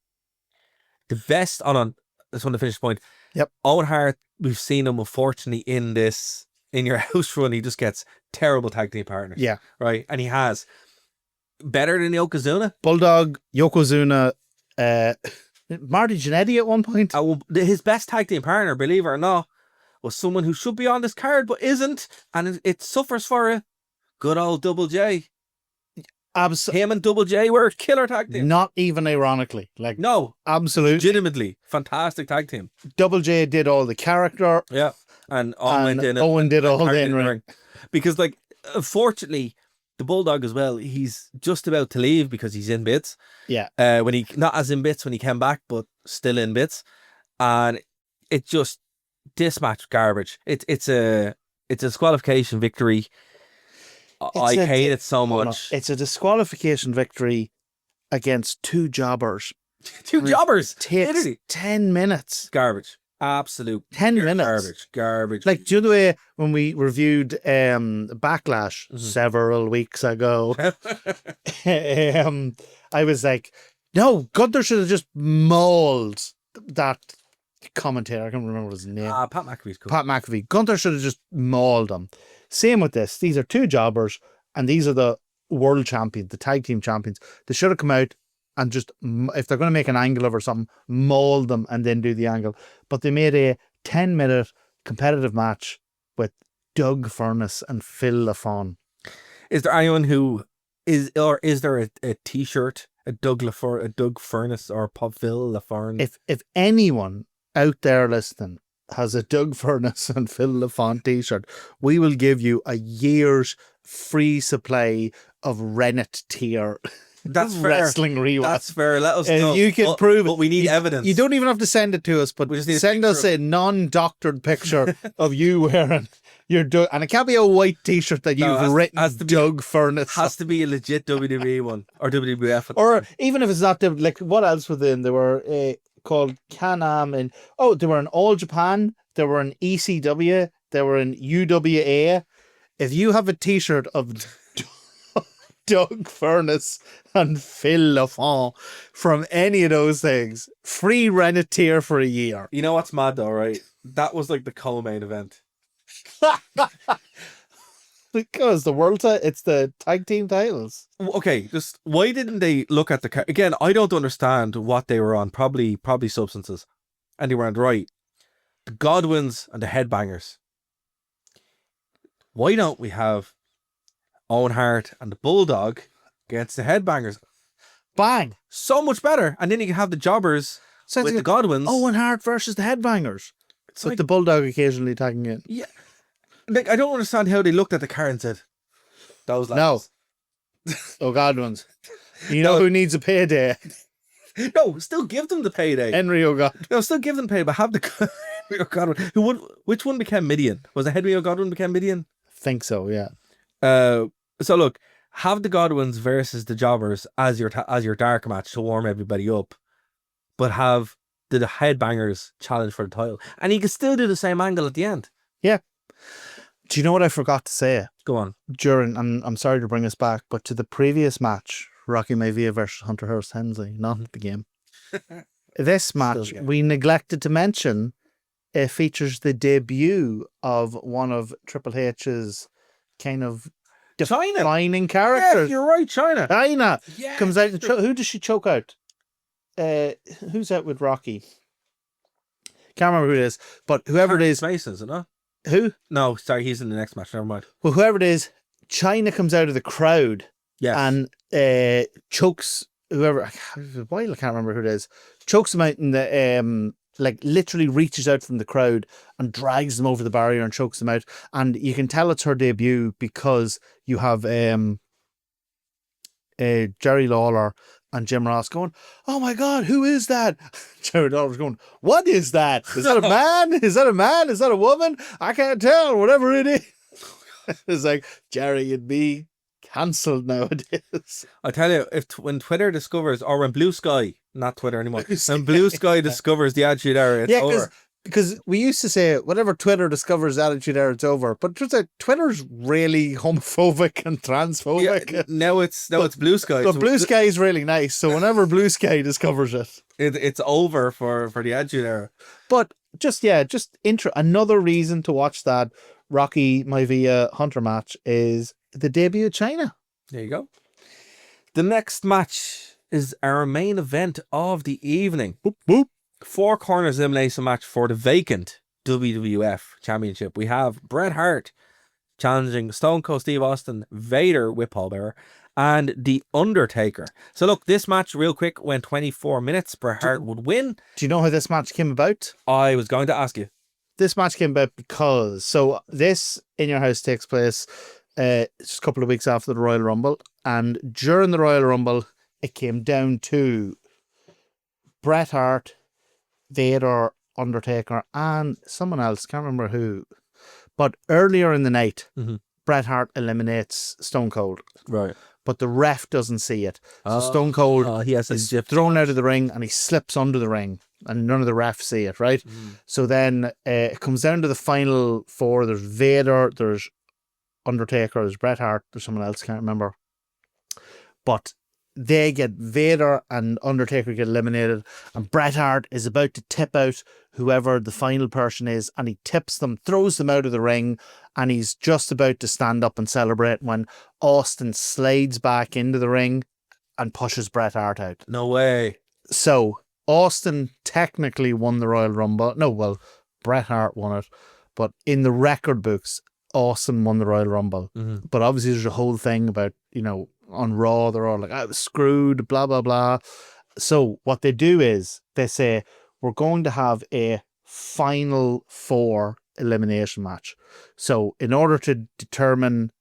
The best I just want to finish the point. Yep. Owen Hart, we've seen him unfortunately in this In Your House run. He just gets terrible tag team partners. Yeah. Right. And he has better than Yokozuna. Bulldog, Yokozuna, Marty Jannetty at one point. His best tag team partner, believe it or not, was someone who should be on this card but isn't. And it suffers for it. Good old Double J. Him and Double J were a killer tag team. Not even ironically. Like, no. Absolutely. Legitimately. Fantastic tag team. Double J did all the character. Yeah. And Owen did all the in-ring. Because, like, unfortunately, the Bulldog as well, he's just about to leave because he's in bits. Yeah. When he not as in bits when he came back, but still in bits. And it just, this match, garbage. It's a disqualification victory. I hate it so much. No, it's a disqualification victory against two jobbers. Two jobbers. Takes 10 minutes. Garbage. Absolute 10 minutes. Garbage. Like, do you know the way when we reviewed Backlash several weeks ago, I was like, no, Gunther should have just mauled that commentator. I can't remember his name. Pat McAfee's cool. Pat McAfee. Gunther should have just mauled him. Same with this. These are two jobbers, and these are the world champions, the tag team champions. They should have come out and just, if they're going to make an angle of or something, mold them and then do the angle. But they made a 10-minute competitive match with Doug Furnace and Phil LaFon. Is there anyone who is there a T-shirt, a Doug Furnace or Phil LaFon? If anyone out there listening has a Doug Furnace and Phil LaFon t-shirt, we will give you a year's free supply of Rennet tier. That's fair. Wrestling Rewind. That's fair. Let us know. You can prove it. But we need evidence. You don't even have to send it to us, but we just need send us a non-doctored picture of you wearing your Doug. And it can't be a white t-shirt that you've written Doug Furnace. Has to be a legit WWE one or WWF. Or even if it's not, like, what else were they in? They were called Can-Am, and they were in All Japan, they were in ECW, they were in UWA. If you have a t-shirt of Doug Furnace and Phil LaFon from any of those things, free Rennet tier for a year. You know what's mad though, right? That was like the co-main event. Because it's the tag team titles. Okay, just why didn't they look at the again? I don't understand what they were on. Probably substances, and they weren't right. The Godwinns and the Headbangers. Why don't we have Owen Hart and the Bulldog against the Headbangers? Bang! So much better, and then you can have the jobbers with the Godwinns. Owen Hart versus the Headbangers. It's with the Bulldog occasionally tagging in. Yeah. Like, I don't understand how they looked at the car and said, those lads. No. Oh, Godwinns. You know who needs a payday? No, still give them the payday. Henry O'Godwin. No, still give them payday, but have the Henry O'Godwin. Which one became Midian? Was it Henry O'Godwin became Midian? Think so, yeah. So look, have the Godwins versus the Jobbers as your dark match to warm everybody up, but have the Headbangers challenge for the title. And you can still do the same angle at the end. Yeah. Do you know what I forgot to say? Go on. I'm sorry to bring us back, but to the previous match, Rocky Maivia versus Hunter Hearst Helmsley, not the game. This match, we neglected to mention, it features the debut of one of Triple H's kind of defining Yeah, characters. you're right, China. China Yeah, comes out and who does she choke out? Who's out with Rocky? Can't remember who it is, but whoever it is, Mason, is it not? who? No, sorry, he's in the next match. Never mind. Well, whoever it is, China comes out of the crowd Yes. and chokes whoever. Why I can't remember who it is. Chokes him out in the like literally reaches out from the crowd and drags them over the barrier and chokes them out. And you can tell it's her debut because you have Jerry Lawler and Jim Ross going, "Oh my God, who is that?" Jerry Lawler's going, "What is that? Is that a man? Is that a man? Is that a woman? I can't tell. Whatever it is." It's like, Jerry, you'd be cancelled nowadays. I tell you, when Twitter discovers, or when Blue Sky, not Twitter anymore, when Blue Sky discovers the Attitude Era, it's over. Because we used to say, whatever Twitter discovers Attitude Era, it's over. But it turns out Twitter's really homophobic and transphobic. Yeah, now it's Blue Sky. But Blue Sky is really nice. So whenever Blue Sky discovers it's over for the Attitude Era. But just another reason to watch that Rocky Maivia Hunter match is the debut of China. There you go. The next match is our main event of the evening. Boop, boop. 4 corners elimination match for the vacant WWF Championship. We have Bret Hart challenging Stone Cold Steve Austin, Vader with Paul Bearer, and The Undertaker. So look, this match real quick went 24 minutes. Bret Hart would win. Do you know how this match came about? I was going to ask you. This match came about because this In Your House takes place just a couple of weeks after the Royal Rumble, and during the Royal Rumble it came down to Bret Hart, Vader, Undertaker, and someone else, can't remember who. But earlier in the night, Bret Hart eliminates Stone Cold. Right. But the ref doesn't see it. So Stone Cold is thrown out of the ring and he slips under the ring. And none of the refs see it, right? So then it comes down to the final 4. There's Vader, there's Undertaker, there's Bret Hart, there's someone else, can't remember. But they get Vader and Undertaker get eliminated, and Bret Hart is about to tip out whoever the final person is, and he tips them, throws them out of the ring, and he's just about to stand up and celebrate when Austin slides back into the ring and pushes Bret Hart out. No way. So Austin technically won the Royal Rumble. No, well, Bret Hart won it, but in the record books, Austin won the Royal Rumble. But obviously there's a whole thing about, on Raw, they're all like, I was screwed, blah, blah, blah. So what they do is they say, we're going to have a final 4 elimination match. So in order to determine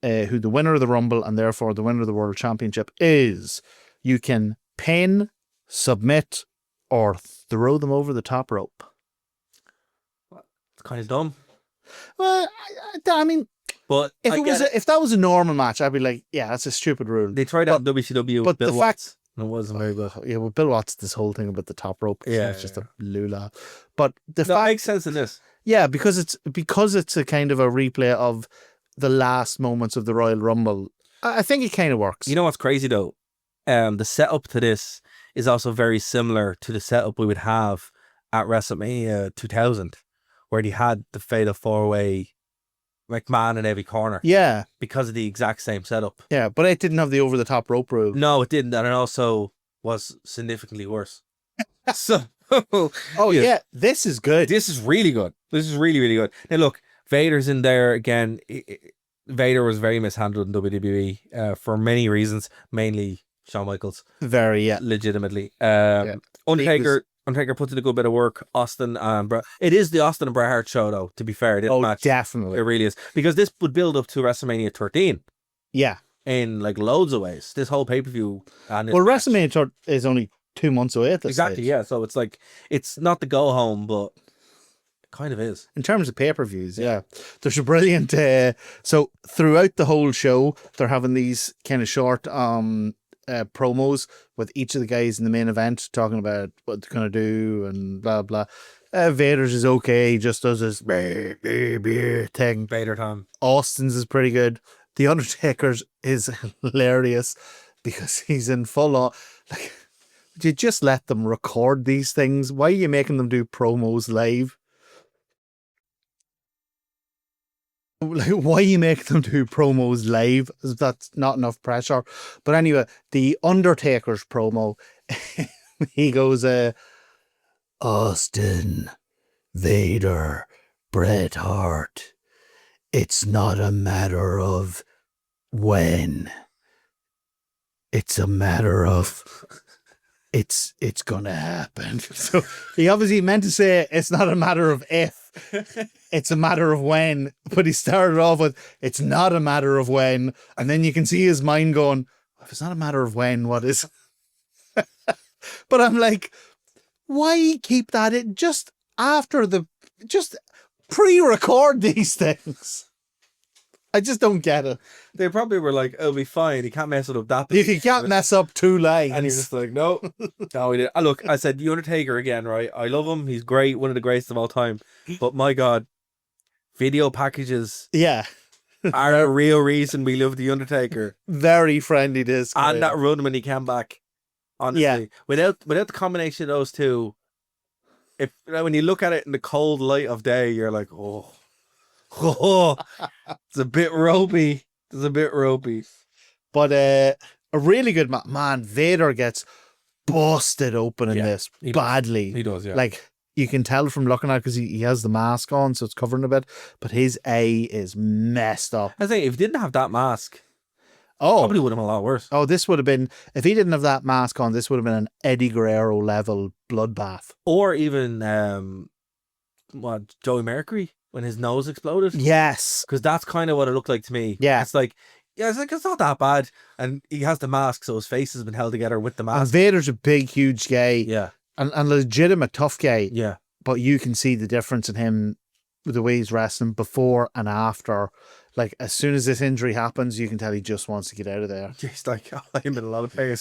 who the winner of the Rumble and therefore the winner of the World Championship is, you can pin, submit, or throw them over the top rope. It's kind of dumb. Well, I mean, but if that was a normal match, I'd be like, yeah, that's a stupid rule. They tried out in WCW, but Bill the Watts, fact and it wasn't very good. Yeah, well, Bill Watts, this whole thing about the top rope, it's just a lula. But the fact makes sense in this, yeah, because it's a kind of a replay of the last moments of the Royal Rumble. I think it kind of works. You know what's crazy though? The setup to this is also very similar to the setup we would have at WrestleMania 2000, where they had the fatal 4-way McMahon in every corner. Yeah. Because of the exact same setup. Yeah, but it didn't have the over-the-top rope rule. No, it didn't. And it also was significantly worse. So, yeah, this is good. This is really good. This is really, really good. Now, look, Vader's in there again. Vader was very mishandled in WWE for many reasons, mainly Shawn Michaels. Very, yeah. Legitimately. Undertaker puts in a good bit of work. Austin and Bret. It is the Austin and Bret Hart show, though, to be fair. This match, definitely. It really is. Because this would build up to WrestleMania 13. Yeah. In like loads of ways. This whole pay-per-view. WrestleMania is only 2 months away at this Exactly, stage. yeah. So it's like, it's not the go-home, but it kind of is. In terms of pay-per-views, yeah. There's a brilliant... so throughout the whole show, they're having these kind of short... promos with each of the guys in the main event talking about what they're going to do and blah, blah. Vader's is okay. He just does this thing. Vader time. Austin's is pretty good. The Undertaker's is hilarious because he's in full on. Like, would you just let them record these things? Why are you making them do promos live? Like, why you make them do promos live? That's not enough pressure. But anyway, the Undertaker's promo, he goes, Austin, Vader, Bret Hart. It's not a matter of when. It's a matter of it's gonna happen. So he obviously meant to say it's not a matter of if, it's a matter of when. But he started off with it's not a matter of when, and then you can see his mind going, if it's not a matter of when, what is? But I'm like, why keep that in just after just pre-record these things? I just don't get it. They probably were like, it'll be fine. He can't mess it up that If you can't mess up 2 lines. And he's just like, no. No, he did. Look, I said, The Undertaker again, right? I love him. He's great. One of the greatest of all time. But my God, video packages yeah, are a real reason we love The Undertaker. very friendly disc. And that run when he came back. Honestly. Yeah. Without the combination of those two, when you look at it in the cold light of day, you're like, oh, it's a bit ropey. It's a bit ropey. But a really good man. Vader gets busted open in this badly. He does, yeah. Like, you can tell from looking at it because he has the mask on, so it's covering a bit. But his A is messed up. I think if he didn't have that mask, Oh, probably would have been a lot worse. oh, this would have been, if he didn't have that mask on, this would have been an Eddie Guerrero level bloodbath. Or even Joey Mercury when his nose exploded. Yes. Because that's kind of what it looked like to me. Yeah. It's like, it's not that bad. And he has the mask, so his face has been held together with the And mask. Vader's a big, huge guy. Yeah. And legitimate tough guy. Yeah. But you can see the difference in him with the way he's wrestling before and after. Like, as soon as this injury happens, you can tell he just wants to get out of there. He's like, oh, I'm in a lot of pain.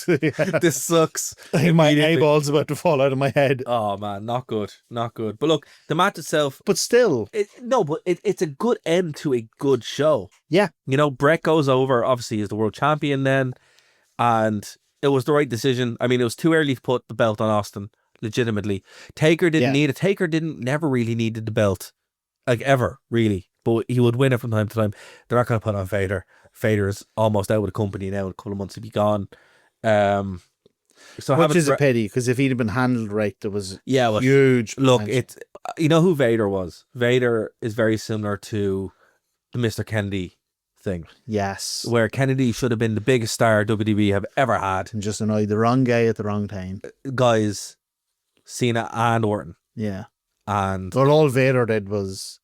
This sucks. My Immediately. eyeball's about to fall out of my head. Oh, man, not good. Not good. But look, the match itself, But still. it's a good end to a good show. Yeah. You know, Bret goes over, obviously, he's the world champion then, and it was the right decision. I mean, it was too early to put the belt on Austin, legitimately. Taker didn't need it. Taker never really needed the belt, like, ever, really. But he would win it from time to time. They're not going to put on Vader. Vader is almost out with the company now. In a couple of months he'll be gone. So which is a pity, because if he'd have been handled right, there was huge look, potential. it's, you know who Vader was? Vader is very similar to the Mr. Kennedy thing. Yes. Where Kennedy should have been the biggest star WWE have ever had. And just annoyed the wrong guy at the wrong time. Guys, Cena and Orton. Yeah. And Well, all Vader did was...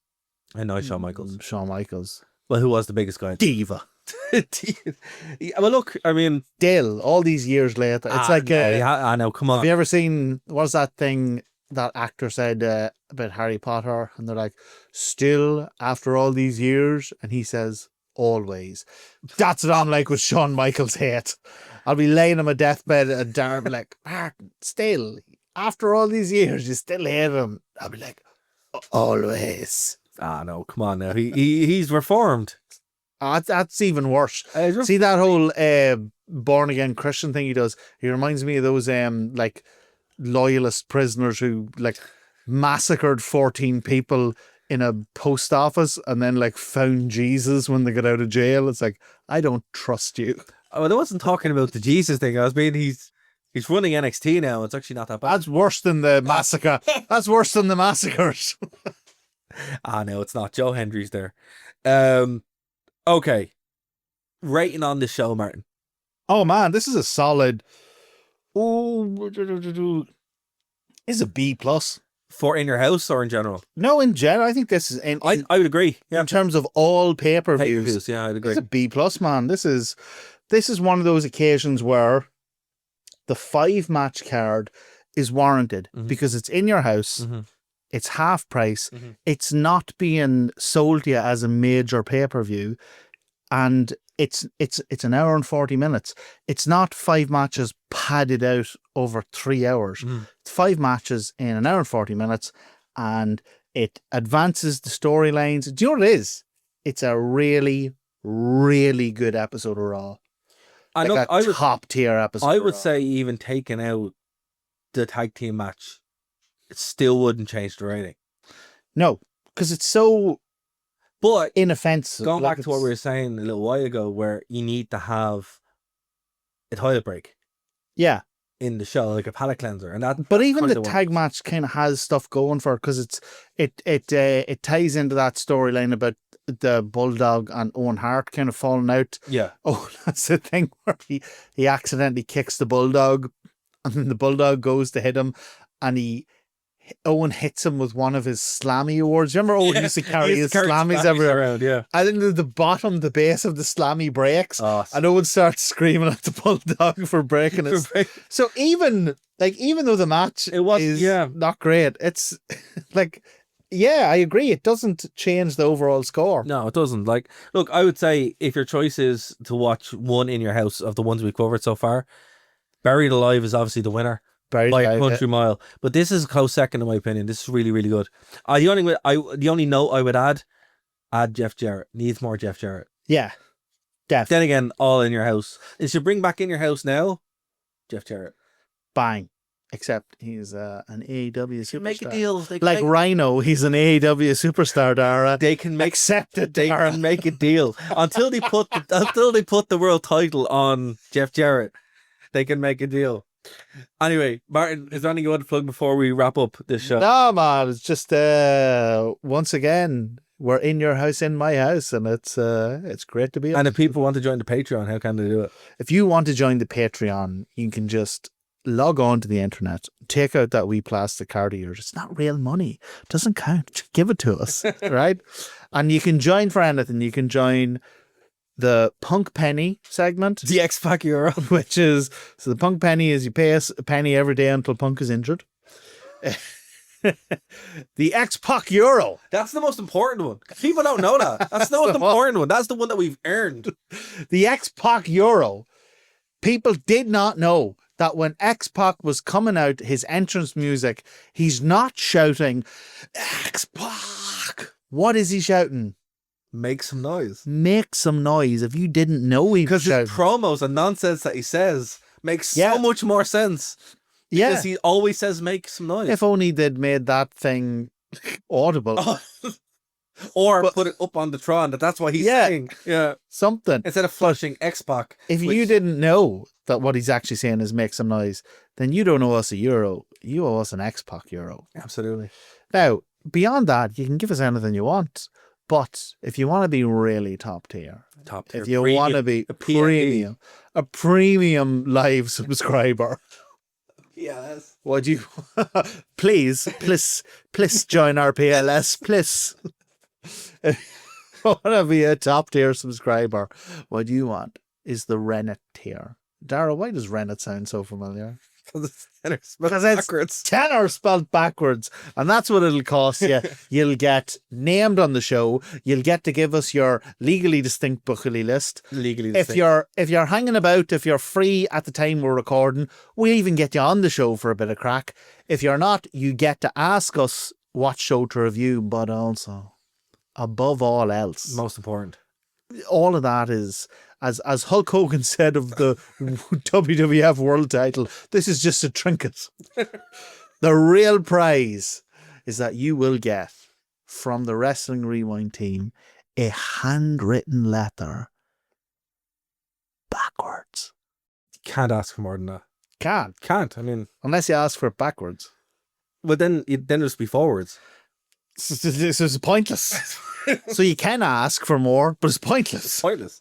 I know Shawn Michaels. Shawn Michaels. Well, who was the biggest guy? Diva. Well, look, I mean... Still, all these years later, it's like... I know, come on. Have you ever seen... What's that thing that actor said about Harry Potter? And they're like, still, after all these years? And he says, always. That's what I'm like with Shawn Michaels' hate. I'll be laying on my deathbed and Darren be like, Martin, still, after all these years, you still hate him. I'll be like, always. Ah, no, come on now. He's reformed. That's even worse. See that whole born again Christian thing he does? He reminds me of those like loyalist prisoners who like massacred 14 people in a post office and then like found Jesus when they got out of jail. It's like, I don't trust you. Oh, I wasn't talking about the Jesus thing. I was mean he's running NXT now. It's actually not that bad. That's worse than the massacre. That's worse than the massacres. No, it's not. Joe Hendry's there. Okay. Rating on the show, Martin. Oh man, this is a solid. Oh, is a B plus for In Your House or in general? No, in general, I think this is. I would agree. Yeah. In terms of all pay-per-views, yeah, I'd agree. It's a B plus, man. This is one of those occasions where the 5-match card is warranted because it's in your house. It's half price. It's not being sold to you as a major pay-per-view, and it's an hour and 40 minutes. It's not 5 matches padded out over 3 hours. It's 5 matches in an hour and 40 minutes, and it advances the storylines. Do you know what it is? It's a really, really good episode of Raw. Like a top tier episode. I would say even taking out the tag team match, it still wouldn't change the rating. No, because it's so. But inoffensive. going Like, back to what we were saying a little while ago, where you need to have a toilet break yeah. in the show, like a palate cleanser, and that. But that's even kinda the what- tag match kind of has stuff going for it because it ties into that storyline about the Bulldog and Owen Hart kind of falling out. Yeah. Oh, that's the thing where he accidentally kicks the Bulldog, and then the Bulldog goes to hit him, and Owen hits him with one of his slammy awards. Remember Owen used to carry his slammies everywhere around, yeah. And then the base of the slammy breaks, Oh, and Owen starts screaming at the Bulldog for breaking it. So even though the match is not great, it's like, yeah, I agree. It doesn't change the overall score. No, it doesn't. Like, look, I would say if your choice is to watch one In Your House of the ones we've covered so far, Buried Alive is obviously the winner by a country mile. But this is a close second in my opinion. This is really, really good. The only note I would add Jeff Jarrett. Needs more Jeff Jarrett. Yeah, definitely. Then again, all In Your House. They should bring back In Your House now. Jeff Jarrett. Bang. Except he's an AEW superstar. Make a deal. Like Rhino, he's an AEW superstar, Dara. They can accept it. They can make a deal until they put the world title on Jeff Jarrett. They can make a deal. Anyway, Martin, is there anything you want to plug before we wrap up this show? No, man. It's just once again, we're in your house, in my house, and it's great to be. And if people want to join the Patreon, how can they do it? If you want to join the Patreon, you can just log on to the internet, take out that wee plastic card of yours. It's not real money. It doesn't count. Just give it to us, right? And you can join for anything. You can join the Punk Penny segment. The X-Pac Euro. Which is, so the Punk Penny is you pay us a penny every day until Punk is injured. The X-Pac Euro. That's the most important one. People don't know that. That's the most important one. That's the one that we've earned. The X-Pac Euro. People did not know that when X-Pac was coming out, his entrance music, he's not shouting, X-Pac. What is he shouting? Make some noise. Make some noise. If you didn't know he was shouting. Because his promos and nonsense that he says makes so much more sense. Yeah. Because he always says make some noise. If only they'd made that thing audible. Or put it up on the Tron, that's what he's saying. Yeah. Something. Instead of flushing X-Pac. If you didn't know that what he's actually saying is make some noise, then you don't owe us a euro. You owe us an X-Pac Euro. Absolutely. Now, beyond that, you can give us anything you want. But if you want to be really top tier, if you want to be a premium live subscriber, yes, would you please join our PLS, please. If you want to be a top tier subscriber, what you want is the Rennet tier. Dara, why does Rennet sound so familiar? Because it's tenor spelled backwards, and that's what it'll cost you. You'll get named on the show. You'll get to give us your legally distinct bookley list. Legally distinct. If you're hanging about, if you're free at the time we're recording, we'll even get you on the show for a bit of crack. If you're not, you get to ask us what show to review, but also, above all else, most important, all of that is, as Hulk Hogan said of the WWF world title, this is just a trinket. The real prize is that you will get from the Wrestling Rewind team a handwritten letter backwards. You can't ask for more than that. Can't. I mean, unless you ask for it backwards. But then it'll just be forwards. This is pointless. So you can ask for more, but it's pointless. Pointless.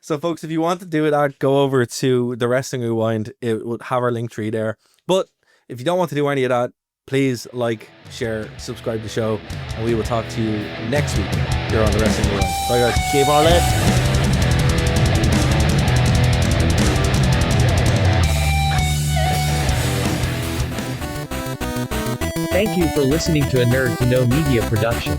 So, folks, if you want to do it, go over to the Wrestling Rewind. It will have our link tree there. But if you don't want to do any of that, please like, share, subscribe to the show, and we will talk to you next week here on the Wrestling Rewind. Bye, guys. Keep all it. Thank you for listening to a Nerd to Know Media production.